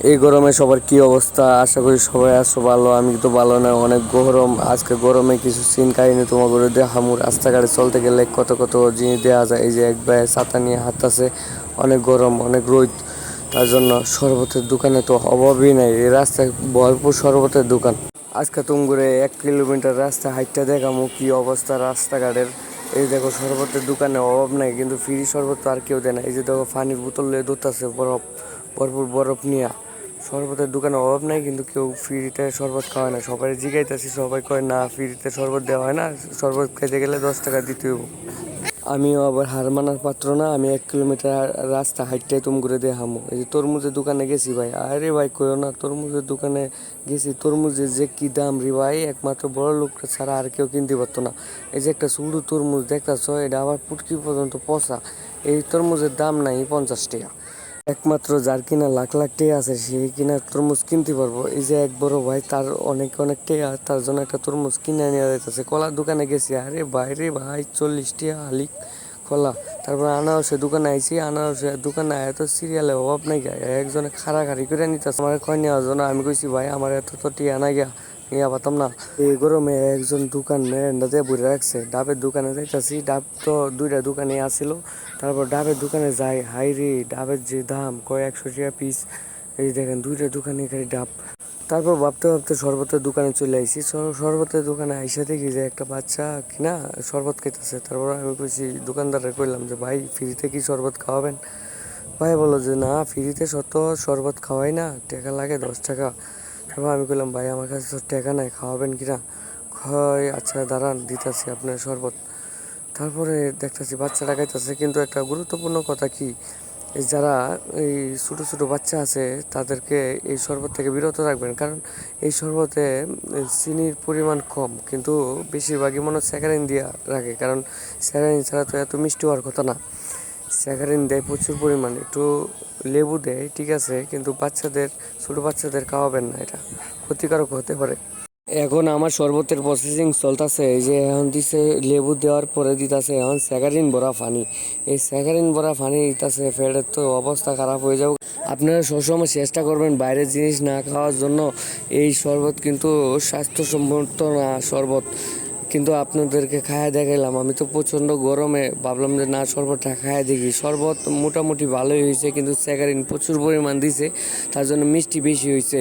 এই গরমে সবার কি অবস্থা? আশা করি সবাই আছো ভালো। আমি তো ভালো না, অনেক গরম। আজকে গরমে কিছু সিন কাহিনী তোমার করে দেখামু। রাস্তাঘাটে চলতে গেলে কত কত জিনিস দেওয়া যায়। এই যে এক ভাই ছাতা নিয়ে হাঁটতাছে, অনেক গরম, অনেক রোদ। তার জন্য শরবতের দোকানে তো অভাবই নাই, এই রাস্তায় ভরপুর শরবতের দোকান। আজকে তুমগুরে 1 কিলোমিটার রাস্তা হাইটটা দেখামু কি অবস্থা রাস্তাঘাটের। এই দেখো শরবতের দোকানে অভাব নাই, কিন্তু ফ্রি শরবত তো আর কেউ দেয় না। এই যে দেখো পানির বোতল নিয়ে ধরতেছে, বরফ, ভরপুর বরফ নিয়ে। শরবতের দোকানে অভাব নাই, কিন্তু কেউ ফ্রিতে শরবত খাওয়ায় না। সবাই জিগাইতেছি, সবাই কয় না ফ্রিতে শরবত দেওয়া হয় না, শরবত খেতে গেলে 10 টাকা দিতে হবে। আমিও আবার হার মানার পাত্র না, আমি 1 কিলোমিটার রাস্তা হাইটটাই তুম করে দিয়ে হামো। এই যে তরমুজের দোকানে গেছি ভাই, আরে ভাই কইও না, তরমুজের দোকানে গেছি, তরমুজের যে কি দাম রে ভাই, একমাত্র বড় লোক ছাড়া আর কেউ কিনতে পারতো না। এই যে একটা সুড়ু তরমুজ দেখতেছ, এটা আবার পুটকি পর্যন্ত পচা। এই তরমুজের দাম নাই 50 টাকা। একমাত্র যার কিনা লাখ লাখ টাকা আছে সেই কিনা তরমুজ কিনতে পারবো। এই যে এক বড় ভাই, তার অনেক অনেক টাকা, তার জন্য একটা তরমুজ কিনে নিয়ে যাইতেছে। কলার দোকানে গেছি, আরে বাইরে ভাই 40 টাকা হালি কলা। তারপর আনারসের দোকানে আইছি, আনারসের দোকানে আয় তো সিরিয়ালে অভাব নাই গা, একজনে খাড়াখাড়ি করে নিতেছে আমার কয় নেওয়ার জন্য। আমি কইছি ভাই আমার এত তো টিয়া নাই গা, নিয়ে পারতাম না। এই গরমে একজন দোকান মেরেন্ডা দিয়ে বইরে রাখছে। ডাবের দোকানে যাইতাছি, ডাব তো 2টা দোকানে আসিল। তারপর ডাবের দোকানে যাই, হাই রে ডাবের যে দাম, কয় 100 টাকা পিস। এই দেখেন 2টা দোকানে খালি ডাব। তারপর ভাবতে ভাবতে শরবতের দোকানে চলে আইছি। শরবতের দোকানে আইসা দেখি যে একটা বাচ্চা কিনা শরবত খাইতেছে। তারপর আমি কইছি, দোকানদারে কইলাম যে ভাই ফ্রিতে কি শরবত খাওয়াবেন? ভাই বললো যে না ফ্রিতে শত শরবত খাওয়াই না, টাকা লাগে 10 টাকা। তারপর আমি কইলাম ভাই আমার কাছে তো টাকা নাই, খাওয়াবেন কিনা? হয় আচ্ছা দাঁড়ান দিতেছি আপনার শরবত। তারপরে দেখতেছি বাচ্চাটা খাইতেছে, কিন্তু একটা গুরুত্বপূর্ণ কথা কি, এই যারা এই ছোটো ছোটো বাচ্চা আছে তাদেরকে এই শরবত থেকে বিরত রাখবেন। কারণ এই শরবতে চিনির পরিমাণ কম, কিন্তু বেশিরভাগই মনে হয় স্যাকারিন দিয়া রাখে। কারণ স্যাকারিন ছাড়া তো এত মিষ্টি হওয়ার কথা না। স্যাকারিন দেয় প্রচুর পরিমাণ, একটু লেবু দেয় ঠিক আছে, কিন্তু বাচ্চাদের, ছোটো বাচ্চাদের খাওয়াবেন না, এটা ক্ষতিকারক হতে পারে। এখন আমার শরবতের প্রসেসিং চলতেছে। এই যে এখন দিছে লেবু দেওয়ার পরে দিতেছে এখন স্যাকারিন ভরা পানি। এই স্যাকারিন ভরা পানি দিতেছে, ফেটের তো অবস্থা খারাপ হয়ে যাবে। আপনারা সবসময় চেষ্টা করবেন বাইরের জিনিস না খাওয়ার জন্য। এই শরবত কিন্তু স্বাস্থ্যসম্মত না শরবত, কিন্তু আপনাদেরকে খায়া দেখাইলাম। আমি তো প্রচণ্ড গরমে ভাবলাম যে না শরবতটা খায়া দেখি। শরবত মোটামুটি ভালোই হয়েছে, কিন্তু স্যাকারিন প্রচুর পরিমাণ দিছে, তার জন্য মিষ্টি বেশি হয়েছে।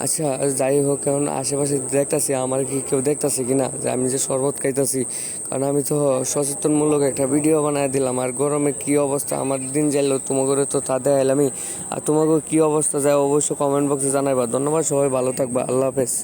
আচ্ছা যাই হোক, কারণ আশেপাশে দেখতাছি আমার কি কেউ দেখতাছে কিনা যে আমি যে শরবত খাইতাছি। কারণ আমি তো সচেতনমূলক একটা ভিডিও বানায় দিলাম। আর গরমে কি অবস্থা আমার দিন যাইলো, তোমাকে তো তা দেখাইলামই। আর তোমাকে কি অবস্থা যায় অবশ্যই কমেন্ট বক্সে জানাইবা। ধন্যবাদ, সবাই ভালো থাকবা, আল্লাহ হাফেজ।